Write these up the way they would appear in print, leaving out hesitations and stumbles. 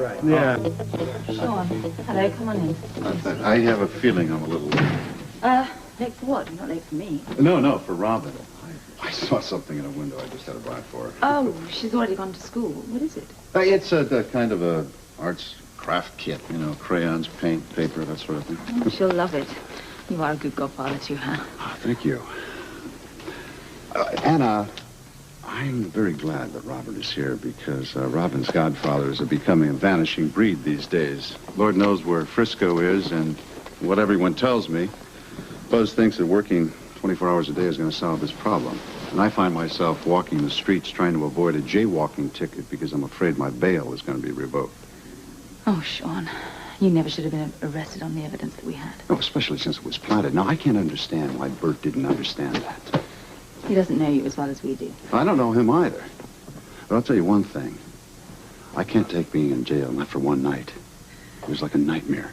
Right. Yeah. Sean, hello, come on in. I have a feeling I'm a little late. Late for what? Not late for me. No, for Robin. I saw something in a window. I just had to buy it for her. Oh, she's already gone to school. What is it? It's a kind of a arts craft kit, you know, crayons, paint, paper, that sort of thing. Oh, she'll love it. You are a good godfather to her. Oh, thank you. Anna, I'm very glad that Robert is here because Robin's godfathers are becoming a vanishing breed these days. Lord knows where Frisco is, and what everyone tells me, Buzz thinks that working 24 hours a day is going to solve his problem. And I find myself walking the streets trying to avoid a jaywalking ticket because I'm afraid my bail is going to be revoked. Oh, Sean, you never should have been arrested on the evidence that we had. Oh, especially since it was planted. Now, I can't understand why Bert didn't understand that. He doesn't know you as well as we do. I don't know him either. But I'll tell you one thing. I can't take being in jail, not for one night. It was like a nightmare.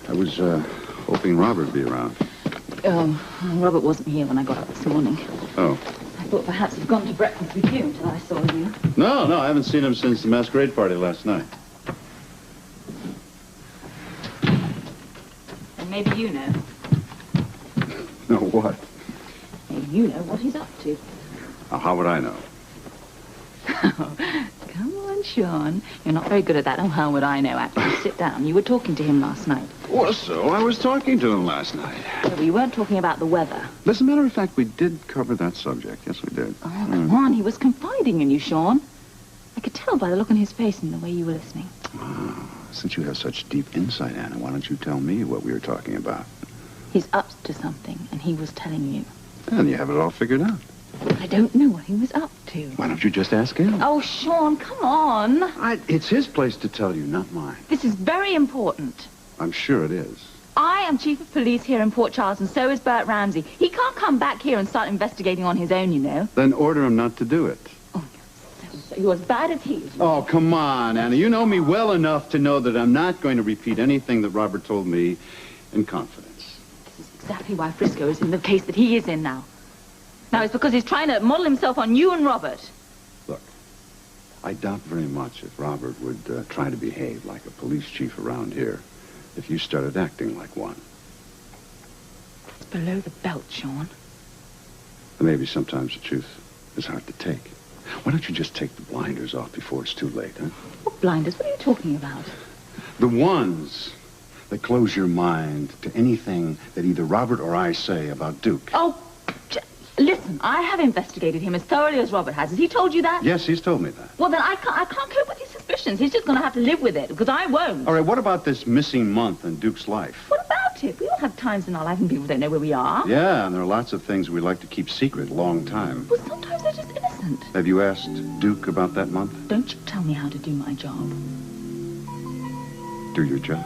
I was hoping Robert would be around. Robert wasn't here when I got up this morning. Oh. I thought perhaps he'd gone to breakfast with you until I saw you. No, I haven't seen him since the masquerade party last night. And maybe you know. No, what? Maybe you know what he's up to. How would I know? Come on, Sean. You're not very good at that. Oh, how would I know? Actually, sit down. You were talking to him last night. Well, so I was talking to him last night. But we weren't talking about the weather. As a matter of fact, we did cover that subject. Yes, we did. Oh, come on. He was confiding in you, Sean. I could tell by the look on his face and the way you were listening. Since you have such deep insight, Anna, why don't you tell me what we were talking about? He's up to something, and he was telling you. And you have it all figured out. I don't know what he was up to. Why don't you just ask him? Oh, Sean, come on. It's his place to tell you, not mine. This is very important. I'm sure it is. I am chief of police here in Port Charles, and so is Bert Ramsey. He can't come back here and start investigating on his own, you know. Then order him not to do it. Oh, you're as bad as he is. Oh, come on, Anna. You know me well enough to know that I'm not going to repeat anything that Robert told me in confidence. This is exactly why Frisco is in the case that he is in now. Now, it's because he's trying to model himself on you and Robert. Look, I doubt very much if Robert would try to behave like a police chief around here if you started acting like one. It's below the belt, Sean. And maybe sometimes the truth is hard to take. Why don't you just take the blinders off before it's too late, huh? What blinders? What are you talking about? The ones that close your mind to anything that either Robert or I say about Duke. Oh, listen, I have investigated him as thoroughly as Robert has. Has he told you that? Yes, he's told me that. Well, then I can't cope with his suspicions. He's just going to have to live with it, because I won't. All right, what about this missing month in Duke's life? What about it? We all have times in our life when people don't know where we are. Yeah, and there are lots of things we like to keep secret a long time. Well, sometimes they're just innocent. Have you asked Duke about that month? Don't you tell me how to do my job. Do your job.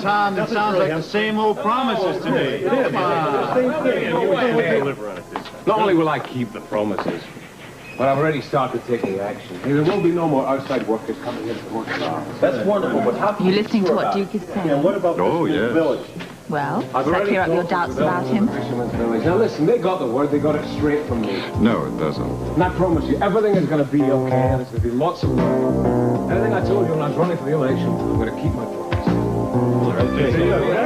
Tom, that sounds like the same old promises to me. Come on. Not only will I keep the promises, but I've already started taking action. There will be no more outside workers coming into the hotel. That's wonderful, but how Are you listening to what Duke is saying? what about Oh, yes. village? Well, does that clear up your doubts about him? Fisherman's Village. Now listen, they got the word. They got it straight from me. No, it doesn't. And I promise you, everything is going to be okay, and there's going to be lots of work. Everything I told you when I was running for the election, I'm going to keep my promise. Okay.